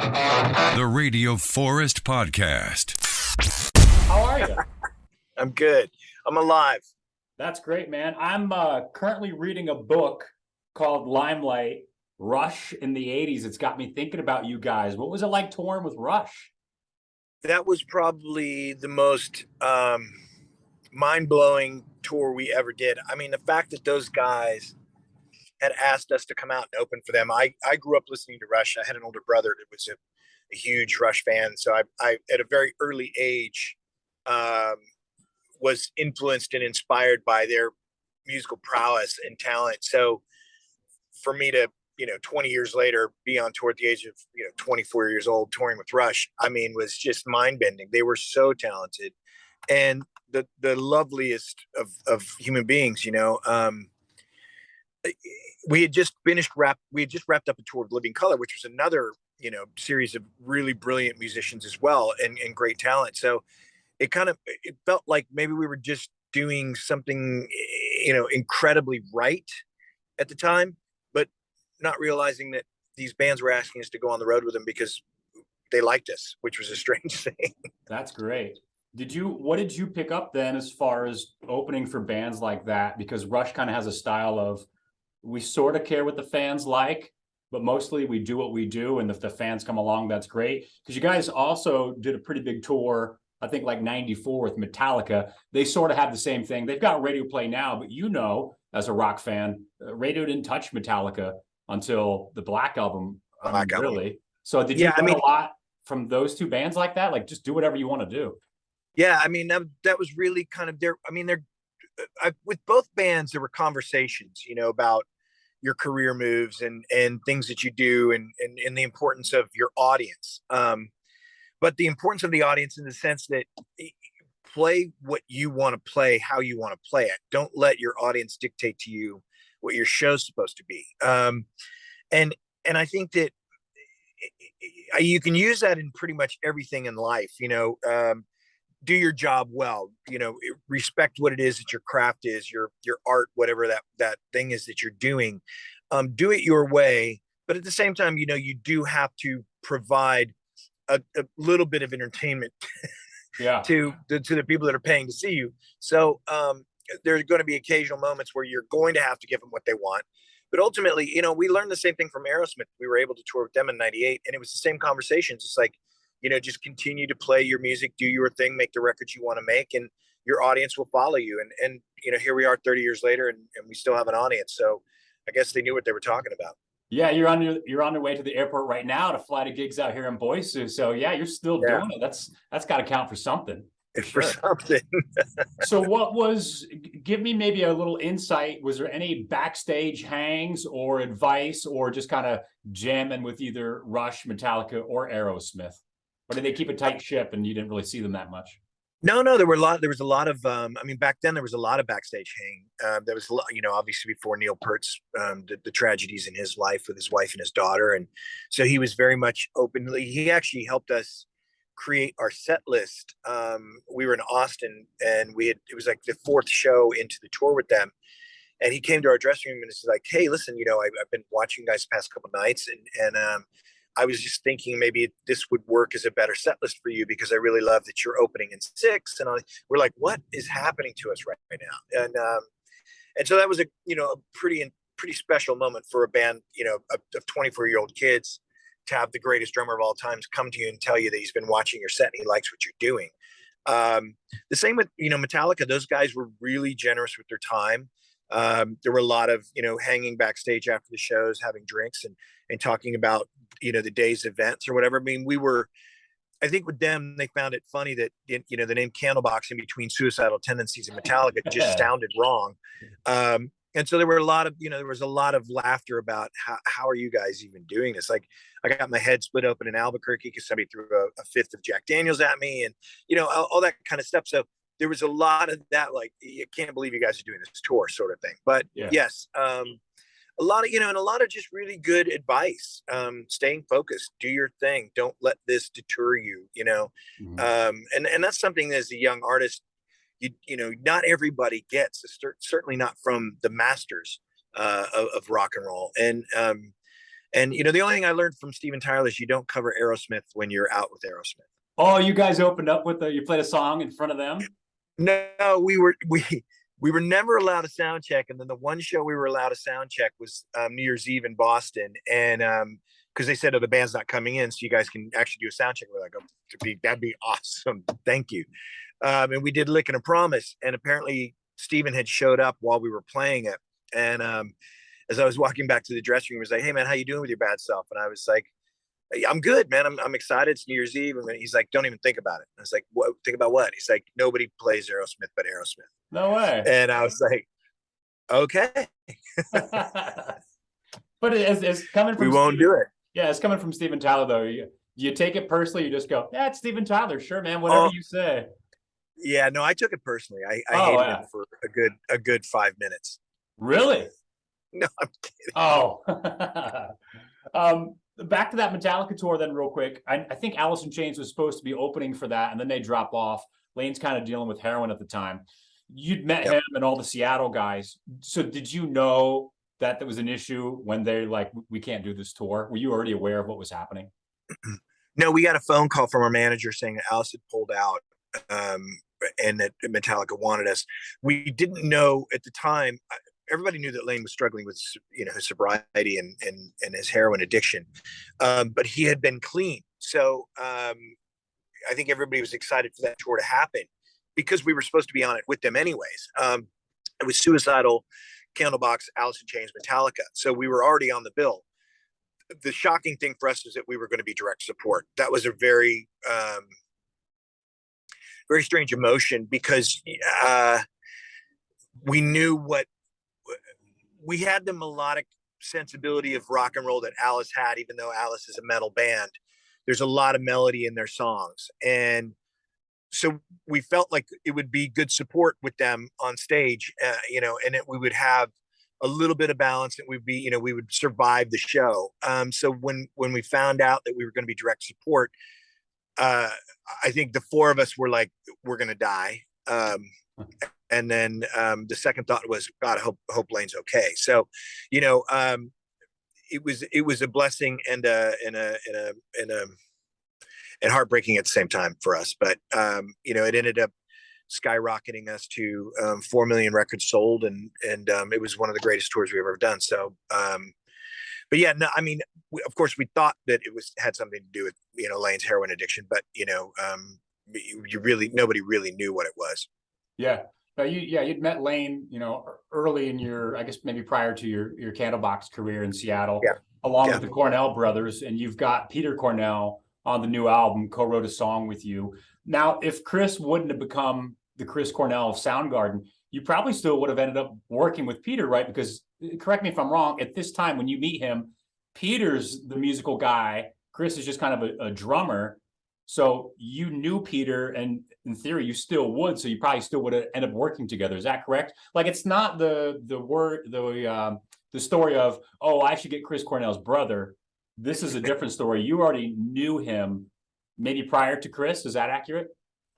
The Radio Forest Podcast. How are you? I'm good. I'm alive. That's great, man. I'm currently reading a book called Limelight, Rush in the 80s. It's got me thinking about you guys. What was it like touring with Rush? That was probably the most mind-blowing tour we ever did. I mean, the fact that those guys had asked us to come out and open for them. I grew up listening to Rush. I had an older brother that was a huge Rush fan. So I at a very early age was influenced and inspired by their musical prowess and talent. So for me to, 20 years later, be on tour at the age of, 24 years old, touring with Rush, I mean, was just mind bending. They were so talented and the loveliest of human beings, we had just wrapped up a tour of Living Color, which was another, series of really brilliant musicians as well and great talent. So it felt like maybe we were just doing something, incredibly right at the time, but not realizing that these bands were asking us to go on the road with them because they liked us, which was a strange thing. That's great. What did you pick up then as far as opening for bands like that? Because Rush kind of has a style of, we sort of care what the fans like, but mostly we do what we do. And if the fans come along, that's great. Because you guys also did a pretty big tour, I think like 94 with Metallica. They sort of have the same thing. They've got radio play now, but as a rock fan, radio didn't touch Metallica until the Black Album, really. So did you learn a lot from those two bands like that? Like just do whatever you want to do. Yeah, I mean, that was really kind of with both bands, there were conversations, about your career moves and things that you do and the importance of your audience. But the importance of the audience in the sense that play what you want to play, how you want to play it. Don't let your audience dictate to you what your show's supposed to be. And I think that you can use that in pretty much everything in life, do your job well, respect what it is that your craft is, your art, whatever that thing is that you're doing, do it your way. But at the same time, you do have to provide a little bit of entertainment to the people that are paying to see you. So there's going to be occasional moments where you're going to have to give them what they want. But ultimately, we learned the same thing from Aerosmith. We were able to tour with them in '98, and it was the same conversations. It's like, just continue to play your music, do your thing, make the records you want to make, and your audience will follow you. And here we are 30 years later, and we still have an audience. So I guess they knew what they were talking about. Yeah, you're on your way to the airport right now to fly to gigs out here in Boise. So yeah, you're still doing it. That's got to count for something. For something. So give me maybe a little insight. Was there any backstage hangs or advice or just kind of jamming with either Rush, Metallica, or Aerosmith? Or did they keep a tight ship and you didn't really see them that much? No, there was a lot of, back then there was a lot of backstage hang. There was a lot, obviously before Neil Peart's, the tragedies in his life with his wife and his daughter. And so he was very much he actually helped us create our set list. We were in Austin and it was like the fourth show into the tour with them. And he came to our dressing room and was like, hey, listen, I've been watching you guys the past couple of nights and I was just thinking maybe this would work as a better set list for you because I really love that you're opening in 6. And we're like, what is happening to us right now? And so that was a pretty special moment for a band, of 24-year-old kids to have the greatest drummer of all times come to you and tell you that he's been watching your set and he likes what you're doing. The same with, Metallica. Those guys were really generous with their time. There were a lot of, hanging backstage after the shows, having drinks and talking about, the day's events or whatever. I mean, I think with them, they found it funny that, the name Candlebox in between Suicidal Tendencies and Metallica just sounded wrong. And so there was a lot of laughter about how are you guys even doing this? Like I got my head split open in Albuquerque because somebody threw a fifth of Jack Daniels at me and, all that kind of stuff. So there was a lot of that, like, you can't believe you guys are doing this tour sort of thing. But yes, a lot of, and a lot of just really good advice, staying focused, do your thing. Don't let this deter you, and that's something as a young artist, not everybody gets, certainly not from the masters of rock and roll. And And the only thing I learned from Steven Tyler is you don't cover Aerosmith when you're out with Aerosmith. Oh, you guys opened up with you played a song in front of them? No, we were never allowed a sound check, and then the one show we were allowed a sound check was New Year's Eve in Boston, and because they said, "Oh, the band's not coming in, so you guys can actually do a sound check." We're like, "Oh, that'd be awesome, thank you." And we did "Lick and a Promise," and apparently Steven had showed up while we were playing it, and as I was walking back to the dressing room, he was like, "Hey man, how you doing with your bad self?" And I was like, "I'm good, man. I'm excited. It's New Year's Eve." And he's like, "Don't even think about it." I was like, "What? Think about what?" He's like, "Nobody plays Aerosmith but Aerosmith." No way. And I was like, "Okay." But it's coming from we won't do it. Yeah, it's coming from Steven Tyler though. You take it personally, you just go, "Yeah, it's Steven Tyler. Sure, man, whatever you say." Yeah, no, I took it personally. I hated him for a good 5 minutes. Really? No, I'm kidding. Oh. Back to that Metallica tour then real quick. I think Alice in Chains was supposed to be opening for that, and then they drop off. Lane's kind of dealing with heroin at the time. You'd met him and all the Seattle guys. So did you know that was an issue when they're like, "We can't do this tour"? Were you already aware of what was happening? No, we got a phone call from our manager saying that Alice had pulled out, and that Metallica wanted us. We didn't know at the time. Everybody knew that Lane was struggling with, his sobriety and his heroin addiction, but he had been clean. So I think everybody was excited for that tour to happen because we were supposed to be on it with them anyways. It was Suicidal, Candlebox, Alice in Chains, Metallica. So we were already on the bill. The shocking thing for us is that we were going to be direct support. That was a very, very strange emotion because we knew we had the melodic sensibility of rock and roll that Alice had, even though Alice is a metal band. There's a lot of melody in their songs. And so we felt like it would be good support with them on stage, and we would have a little bit of balance, and we would survive the show. So when we found out that we were going to be direct support, I think the four of us were like, we're going to die. And then the second thought was, God, I hope Lane's okay. So, it was a blessing and heartbreaking at the same time for us. But it ended up skyrocketing us to 4 million records sold, and it was one of the greatest tours we've ever done. So, but yeah, no, I mean, of course, we thought that it had something to do with Lane's heroin addiction, but nobody really knew what it was. Yeah. You'd met Lane, early in your, I guess maybe prior to your Candlebox career in Seattle, along with the Cornell brothers, and you've got Peter Cornell on the new album, co-wrote a song with you. Now, if Chris wouldn't have become the Chris Cornell of Soundgarden, you probably still would have ended up working with Peter, right? Because, correct me if I'm wrong, at this time when you meet him, Peter's the musical guy, Chris is just kind of a drummer. So you knew Peter, and in theory, you still would. So you probably still would have ended up working together. Is that correct? Like, it's not the story of, "Oh, I should get Chris Cornell's brother." This is a different story. You already knew him, maybe prior to Chris. Is that accurate?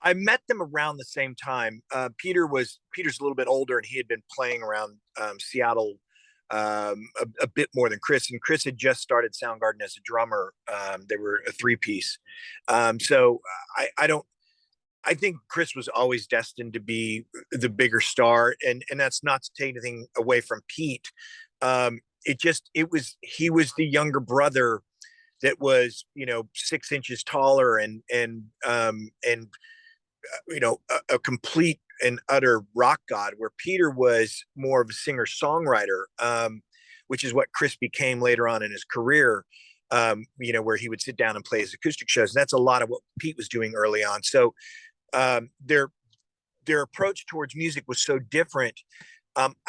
I met them around the same time. Peter's a little bit older, and he had been playing around Seattle a bit more than Chris, and Chris had just started Soundgarden as a drummer. They were a 3-piece. So I think Chris was always destined to be the bigger star, and that's not to take anything away from Pete. He was the younger brother that was 6 inches taller and a complete and utter rock god, where Peter was more of a singer-songwriter, which is what Chris became later on in his career, where he would sit down and play his acoustic shows. And that's a lot of what Pete was doing early on. So their approach towards music was so different.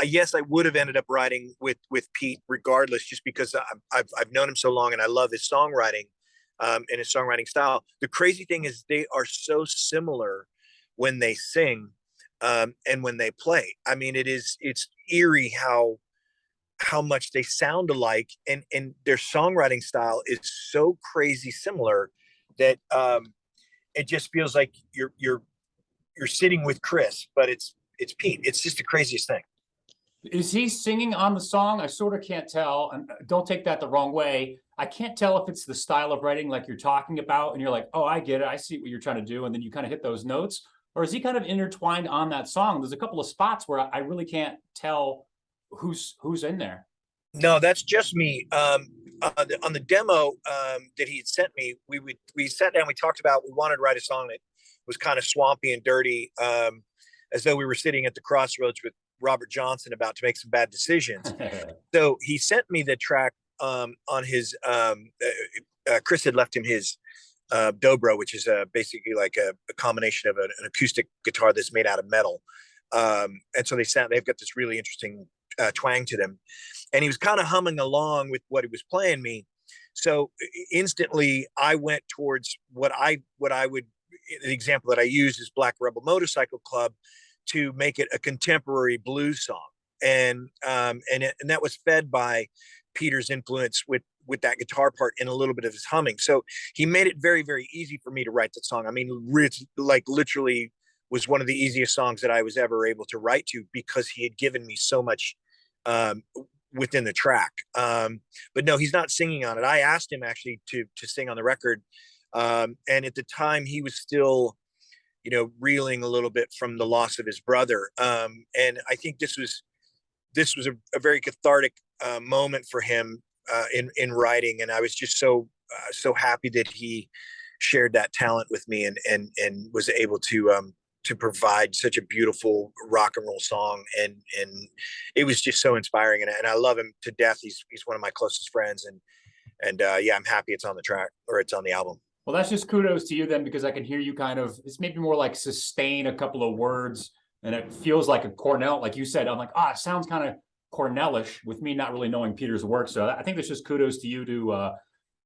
Yes, I would have ended up writing with Pete regardless, just because I've known him so long and I love his songwriting and his songwriting style. The crazy thing is they are so similar when they sing and when they play. I mean, it's eerie how much they sound alike, and their songwriting style is so crazy similar that it just feels like you're sitting with Chris, but it's Pete. It's just the craziest thing. Is he singing on the song? I sort of can't tell, and don't take that the wrong way. I can't tell if it's the style of writing like you're talking about, and you're like, oh, I get it. I see what you're trying to do. And then you kind of hit those notes. Or is he kind of intertwined on that song? There's a couple of spots where I really can't tell who's in there. No, that's just me. On the demo that he had sent me, we sat down, we talked about, we wanted to write a song that was kind of swampy and dirty, as though we were sitting at the crossroads with Robert Johnson about to make some bad decisions. So he sent me the track on his. Chris had left him his dobro, which is basically like a combination of an acoustic guitar that's made out of metal. And so they've got this really interesting twang to them. And he was kind of humming along with what he was playing me. So instantly I went towards what I would, the example that I use is Black Rebel Motorcycle Club, to make it a contemporary blues song. And that was fed by Peter's influence with that guitar part and a little bit of his humming. So he made it very, very easy for me to write that song. I mean, like literally was one of the easiest songs that I was ever able to write to, because he had given me so much within the track. But no, he's not singing on it. I asked him actually to sing on the record. And at the time he was still, reeling a little bit from the loss of his brother. And I think this was a very cathartic moment for him in writing. And I was just so happy that he shared that talent with me and was able to provide such a beautiful rock and roll song. And it was just so inspiring. And I love him to death. He's one of my closest friends. And yeah, I'm happy it's on the track, or it's on the album. Well, that's just kudos to you then, because I can hear you kind of, it's maybe more like sustain a couple of words, and it feels like a Cornell, like you said. I'm like, it sounds kind of Cornellish with me not really knowing Peter's work. So I think that's just kudos to you to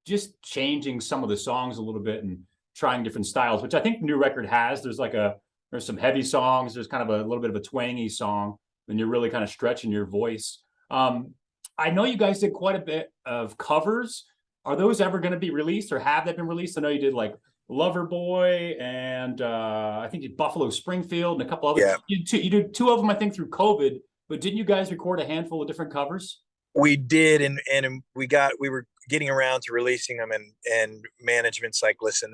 just changing some of the songs a little bit and trying different styles, which I think the new record has. There's some heavy songs. There's kind of a little bit of a twangy song, and you're really kind of stretching your voice. I know you guys did quite a bit of covers. Are those ever going to be released, or have they been released? I know you did like Loverboy and I think you did Buffalo Springfield and a couple others. Yeah. You did two of them, I think, through COVID, but didn't you guys record a handful of different covers? We did, and we were getting around to releasing them, and management's like, listen,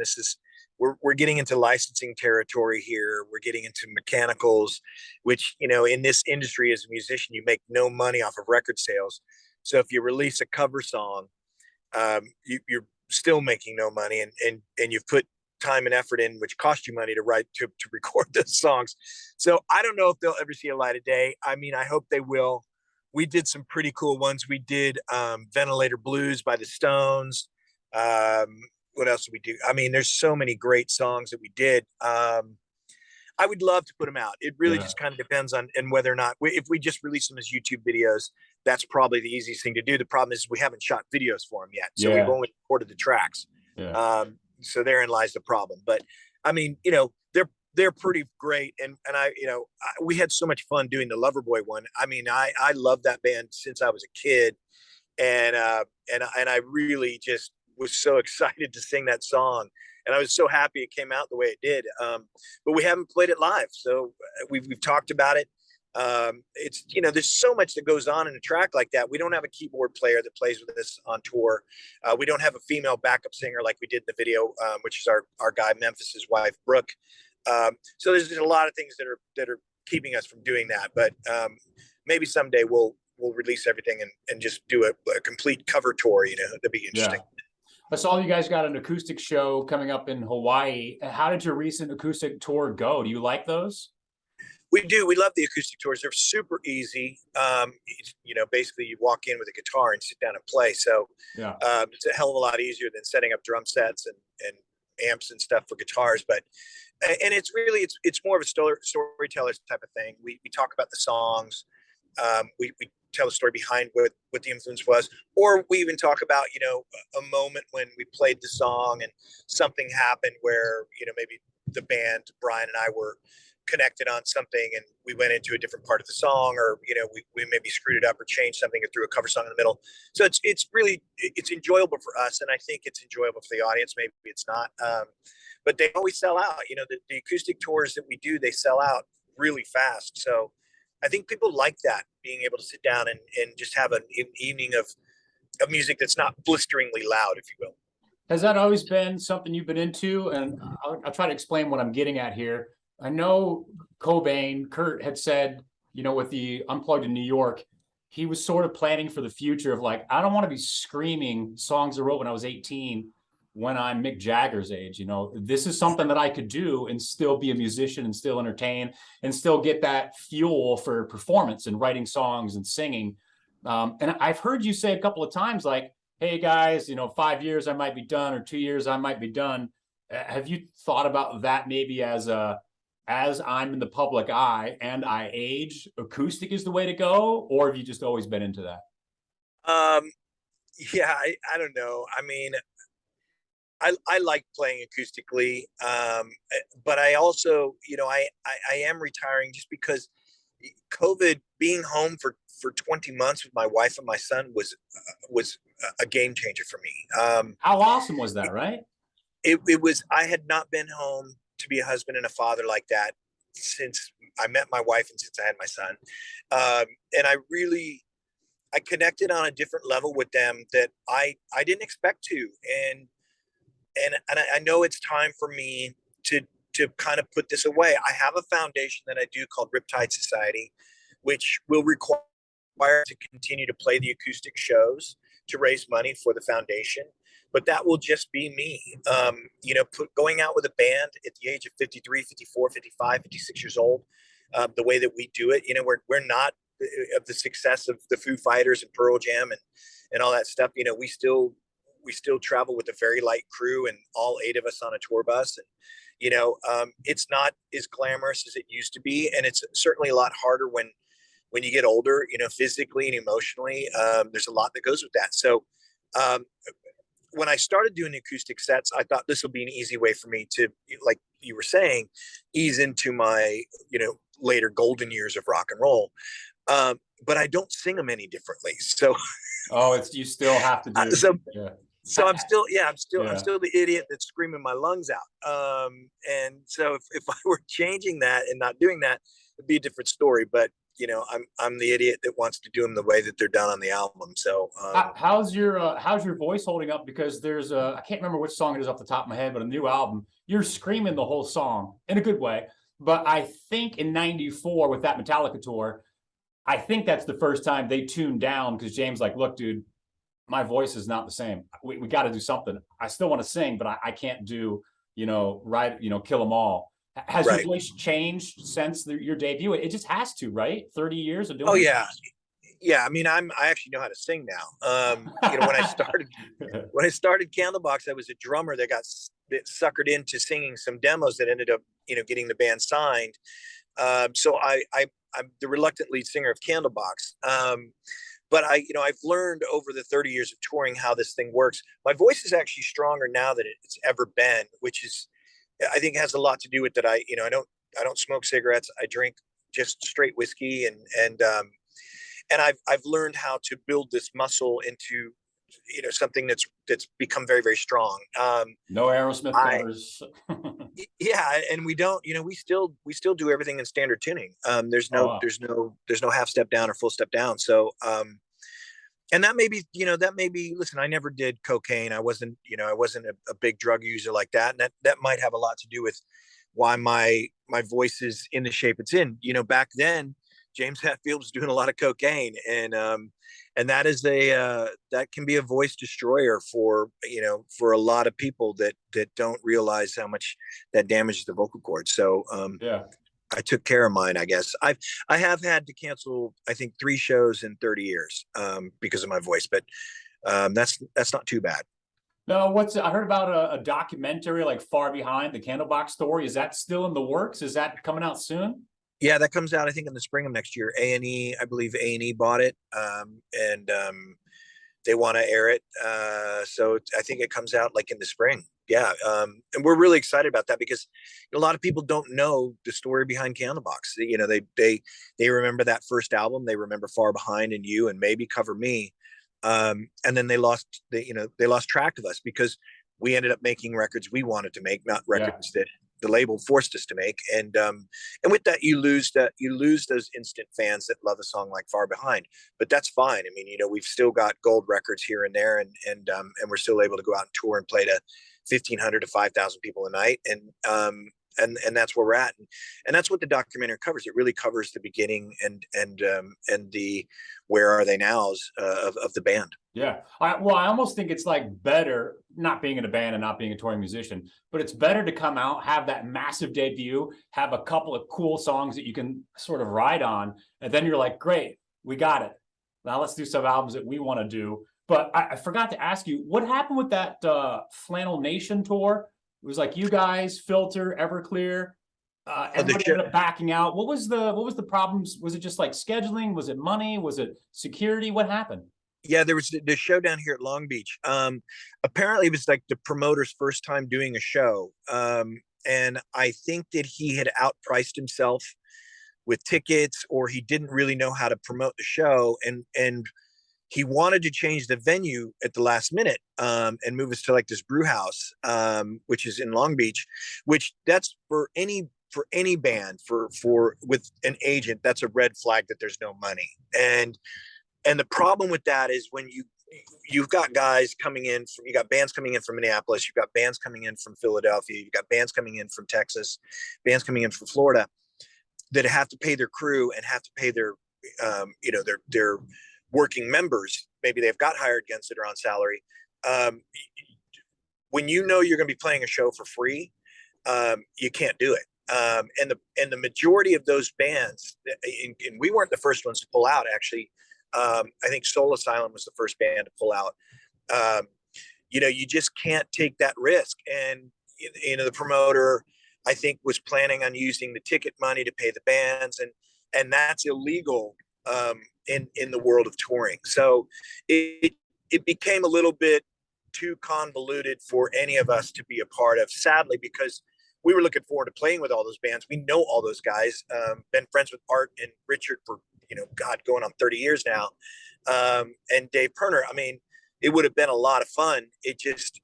we're getting into licensing territory here. We're getting into mechanicals, which, in this industry as a musician, you make no money off of record sales. So if you release a cover song, you're still making no money, and you've put time and effort in, which cost you money to record those songs. So I don't know if they'll ever see a light of day. I mean, I hope they will. We did some pretty cool ones. We did Ventilator Blues by the Stones. What else did we do? I mean, there's so many great songs that we did. I would love to put them out. It really just kind of depends on whether or not if we just release them as YouTube videos, that's probably the easiest thing to do. The problem is we haven't shot videos for them yet. So we've only recorded the tracks. Yeah. So therein lies the problem. But I mean, they're pretty great. And we had so much fun doing the Loverboy one. I mean, I love that band since I was a kid. And I really just was so excited to sing that song. And I was so happy it came out the way it did. But we haven't played it live. So we've talked about it. It's, there's so much that goes on in a track like that. We don't have a keyboard player that plays with us on tour. We don't have a female backup singer like we did in the video, which is our guy, Memphis's wife, Brooke. So there's a lot of things that are keeping us from doing that. But maybe someday we'll release everything and just do a complete cover tour, that'd be interesting. Yeah. I saw you guys got an acoustic show coming up in Hawaii. How did your recent acoustic tour go? Do you like those? We do. We love the acoustic tours. They're super easy. Basically you walk in with a guitar and sit down and play. So it's a hell of a lot easier than setting up drum sets and amps and stuff for guitars. But it's really, it's more of a storyteller type of thing. We talk about the songs. We tell the story behind what the influence was, or we even talk about, a moment when we played the song and something happened where, maybe the band, Brian and I, were connected on something and we went into a different part of the song, or, we maybe screwed it up or changed something or threw a cover song in the middle. So it's really enjoyable for us. And I think it's enjoyable for the audience. Maybe it's not, but they always sell out. The acoustic tours that we do, they sell out really fast. So I think people like that, being able to sit down and just have an evening of music that's not blisteringly loud, if you will. Has that always been something you've been into? And I'll try to explain what I'm getting at here. I know Kurt had said, with the Unplugged in New York, he was sort of planning for the future of like, I don't want to be screaming songs I wrote when I was 18 when I'm Mick Jagger's age. This is something that I could do and still be a musician and still entertain and still get that fuel for performance and writing songs and singing. And I've heard you say a couple of times, like, hey guys, 5 years I might be done, or 2 years I might be done. Have you thought about that maybe as I'm in the public eye and I age, acoustic is the way to go? Or have you just always been into that? Yeah, I don't know. I mean, I like playing acoustically, but I also, I am retiring just because COVID, being home for 20 months with my wife and my son was a game changer for me. How awesome was that, right? It was. I had not been home to be a husband and a father like that since I met my wife and since I had my son. And I connected on a different level with them that I didn't expect to. And I know it's time for me to kind of put this away. I have a foundation that I do called Riptide Society, which will require to continue to play the acoustic shows to raise money for the foundation. But that will just be me, going out with a band at the age of 53, 54, 55, 56 years old, the way that we do it. We're not of the success of the Foo Fighters and Pearl Jam and all that stuff. We still travel with a very light crew and all 8 of us on a tour bus. And, it's not as glamorous as it used to be. And it's certainly a lot harder when you get older, physically and emotionally. There's a lot that goes with that. So when I started doing acoustic sets, I thought this will be an easy way for me to, like you were saying, ease into my, later golden years of rock and roll. But I don't sing them any differently. So, you still have to do. So I'm still the idiot that's screaming my lungs out. And so if I were changing that and not doing that, it'd be a different story. But I'm the idiot that wants to do them the way that they're done on the album. So how's your voice holding up? Because there's I can't remember which song it is off the top of my head, but a new album, you're screaming the whole song in a good way. But I think in '94 with that Metallica tour, I think that's the first time they tuned down because James like, look, dude, my voice is not the same. We got to do something. I still want to sing, but I can't do, kill them all. Has your voice changed since your debut? It just has to, right? 30 years of doing it? Oh, yeah. Yeah. I mean, I actually know how to sing now. When I started Candlebox, I was a drummer that got suckered into singing some demos that ended up, getting the band signed. So I'm the reluctant lead singer of Candlebox. But I've learned over the 30 years of touring how this thing works. My voice is actually stronger now than it's ever been, which is, I think, has a lot to do with that. I don't smoke cigarettes. I drink just straight whiskey, and I've learned how to build this muscle into something that's become very, very strong. No Aerosmith covers. Yeah, and we don't. We still do everything in standard tuning. There's no half step down or full step down. So and that may be, listen, I never did cocaine. I wasn't a big drug user like that. And that might have a lot to do with why my voice is in the shape it's in. Back then, James Hetfield was doing a lot of cocaine, and that is that can be a voice destroyer for a lot of people that don't realize how much that damages the vocal cords. So I took care of mine, I guess. I have had to cancel, I think, 3 shows in 30 years because of my voice, but that's not too bad. No, I heard about a documentary like Far Behind, the Candlebox story. Is that still in the works? Is that coming out soon? Yeah, that comes out, I think, in the spring of next year. A&E, I believe A&E bought it, and they want to air it. So I think it comes out like in the spring. Yeah, and we're really excited about that because a lot of people don't know the story behind Candlebox. They remember that first album. They remember Far Behind and You and maybe Cover Me, and then they lost track of us because we ended up making records we wanted to make, not records the label forced us to make. And with that, you lose those instant fans that love a song like Far Behind. But that's fine. I mean, we've still got gold records here and there, and we're still able to go out and tour and play to 1,500 to 5,000 people a night. And that's where we're at, and that's what the documentary covers. It really covers the beginning and the where are they nows of the band. Yeah. I almost think it's like better not being in a band and not being a touring musician, but it's better to come out, have that massive debut, have a couple of cool songs that you can sort of ride on, and then you're like, great, we got it. Now let's do some albums that we want to do. But I forgot to ask you, what happened with that Flannel Nation tour? It was like you guys, Filter, Everclear, everybody ended up backing out. What was the problems? Was it just like scheduling? Was it money? Was it security? What happened? Yeah, there was the show down here at Long Beach. Apparently it was like the promoter's first time doing a show. And I think that he had outpriced himself with tickets, or he didn't really know how to promote the show. And he wanted to change the venue at the last minute, and move us to like this brew house, which is in Long Beach, which that's for any band with an agent, that's a red flag that there's no money. And the problem with that is when you've got guys coming in from, you got bands coming in from Minneapolis, you've got bands coming in from Philadelphia, you've got bands coming in from Texas, bands coming in from Florida, that have to pay their crew and have to pay their their working members. Maybe they've got hired guns that are on salary. When you're going to be playing a show for free, you can't do it. And the majority of those bands, and we weren't the first ones to pull out, actually. I think Soul Asylum was the first band to pull out. You just can't take that risk. And, the promoter, I think, was planning on using the ticket money to pay the bands, and that's illegal in the world of touring. So it became a little bit too convoluted for any of us to be a part of, sadly, because we were looking forward to playing with all those bands. We know all those guys, been friends with Art and Richard for, going on 30 years now. And Dave Perner, I mean, it would have been a lot of fun. It just,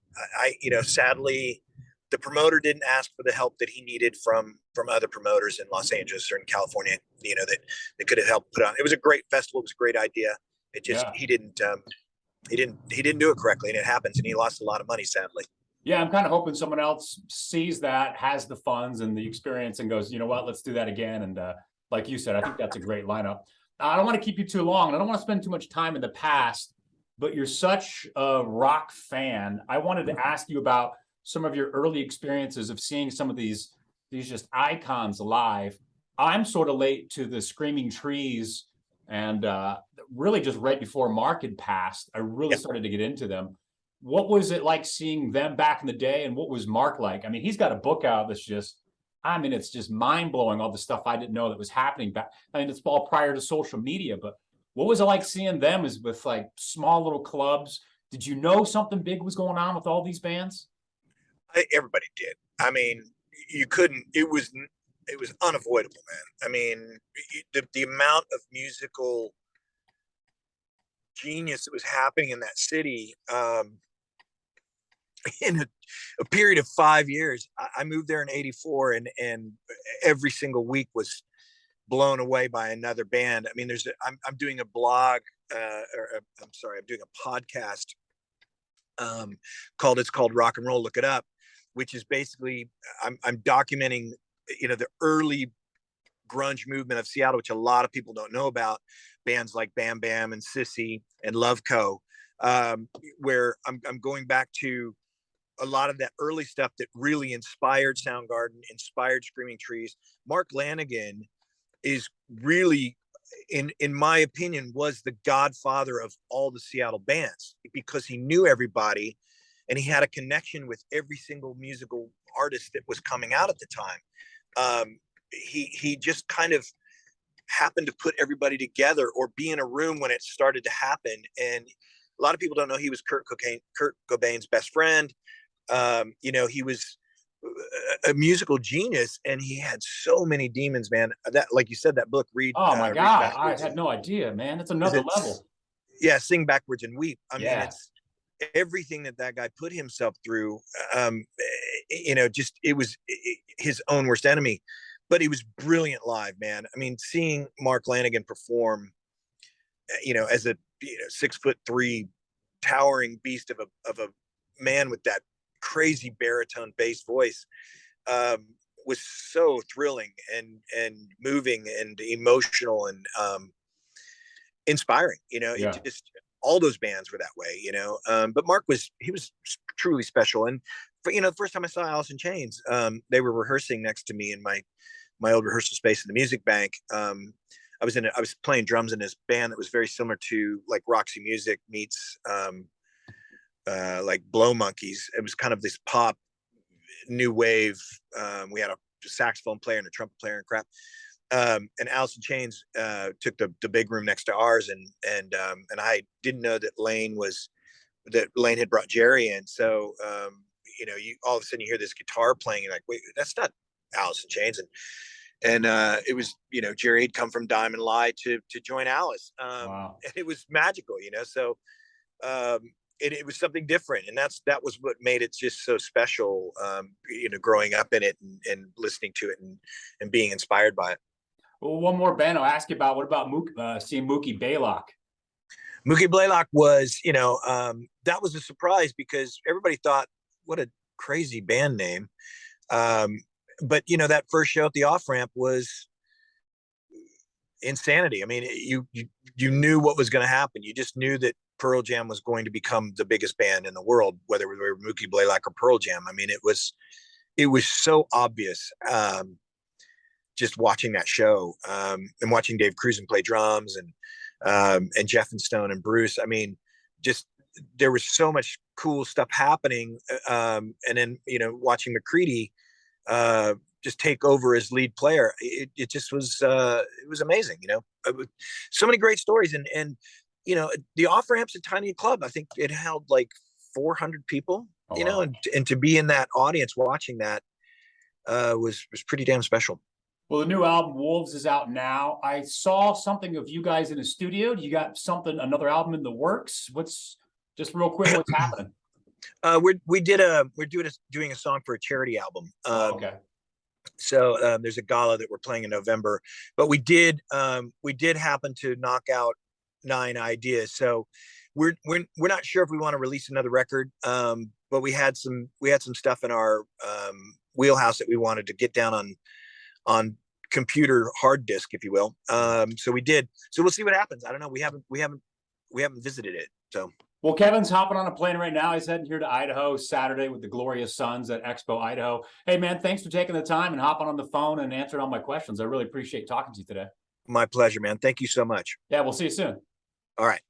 sadly, the promoter didn't ask for the help that he needed from other promoters in Los Angeles or in California, that could have helped put on. It was a great festival. It was a great idea. It just, he didn't do it correctly, and it happens. And he lost a lot of money, sadly. Yeah, I'm kind of hoping someone else sees that, has the funds and the experience, and goes, you know what, let's do that again. And like you said, I think that's a great lineup. I don't want to keep you too long, and I don't want to spend too much time in the past, but you're such a rock fan. I wanted to ask you about some of your early experiences of seeing some of these just icons live. I'm sort of late to the Screaming Trees, and really just right before Mark had passed, I really started to get into them. What was it like seeing them back in the day, and what was Mark like? I mean, he's got a book out that's just, it's just mind-blowing, all the stuff I didn't know that was happening back. I mean, it's all prior to social media, but what was it like seeing them as with like small little clubs? Did you know something big was going on with all these bands? Everybody did. I mean, you couldn't, it was unavoidable, man. I mean, the amount of musical genius that was happening in that city, in a period of 5 years. I moved there in '84, and every single week was blown away by another band. I mean, I'm doing a blog, I'm doing a podcast called Rock and Roll Look It Up, which is basically I'm documenting the early grunge movement of Seattle, which a lot of people don't know about. Bands like Bam Bam and Sissy and Loveco, where I'm going back to a lot of that early stuff that really inspired Soundgarden, inspired Screaming Trees. Mark Lanegan is really, in my opinion, was the godfather of all the Seattle bands, because he knew everybody and he had a connection with every single musical artist that was coming out at the time. He just kind of happened to put everybody together, or be in a room when it started to happen. And a lot of people don't know he was Kurt Cobain's best friend. He was a musical genius, and he had so many demons, man. That, like you said, that book, Oh my God, I had no idea, man. It's another level. Yeah, Sing Backwards and Weep. I mean, it's everything that guy put himself through. his own worst enemy, but he was brilliant live, man. I mean, seeing Mark Lanigan perform, as a 6'3" towering beast of a man with that crazy baritone bass voice, was so thrilling and moving and emotional and inspiring. Yeah. It just, all those bands were that way. But Mark was truly special. And for, the first time I saw Alice in Chains, they were rehearsing next to me in my old rehearsal space in the Music Bank. I was playing drums in this band that was very similar to like Roxy Music meets like Blow Monkeys. It was kind of this pop new wave. We had a saxophone player and a trumpet player and crap. And Alice in Chains took the big room next to ours, and I didn't know that Lane had brought Jerry in. So you all of a sudden you hear this guitar playing, and like, wait, that's not Alice in Chains. And it was, Jerry had come from Diamond Lie to join Alice. Wow. And it was magical, so it was something different. And that was what made it just so special, growing up in it and listening to it and being inspired by it. Well, one more band I'll ask you about. What about seeing Mookie Blaylock? Mookie Blaylock was, that was a surprise because everybody thought, what a crazy band name. But that first show at the Off Ramp was insanity. I mean, you knew what was going to happen. You just knew that Pearl Jam was going to become the biggest band in the world, whether we were Mookie Blaylock or Pearl Jam. I mean, it was so obvious. Just watching that show, and watching Dave Cruzen play drums and Jeff and Stone and Bruce. I mean, just there was so much cool stuff happening. And then, watching McCready just take over as lead player, it just was it was amazing. So many great stories. And the Off Ramp's a tiny club. I think it held like 400 people. Oh, wow. And to be in that audience watching that was pretty damn special. Well, the new album Wolves is out now. I saw something of you guys in a studio. You got another album in the works? Just real quick, what's happening? We're doing a song for a charity album. Okay. So there's a gala that we're playing in November, but we did happen to knock out 9 ideas. So we're not sure if we want to release another record, but we had some stuff in our wheelhouse that we wanted to get down on computer hard disk, if you will. So we did. So we'll see what happens. I don't know. We haven't visited it. So. Well, Kevin's hopping on a plane right now. He's heading here to Idaho Saturday with the Glorious Sons at Expo Idaho. Hey, man, thanks for taking the time and hopping on the phone and answering all my questions. I really appreciate talking to you today. My pleasure, man. Thank you so much. Yeah, we'll see you soon. All right.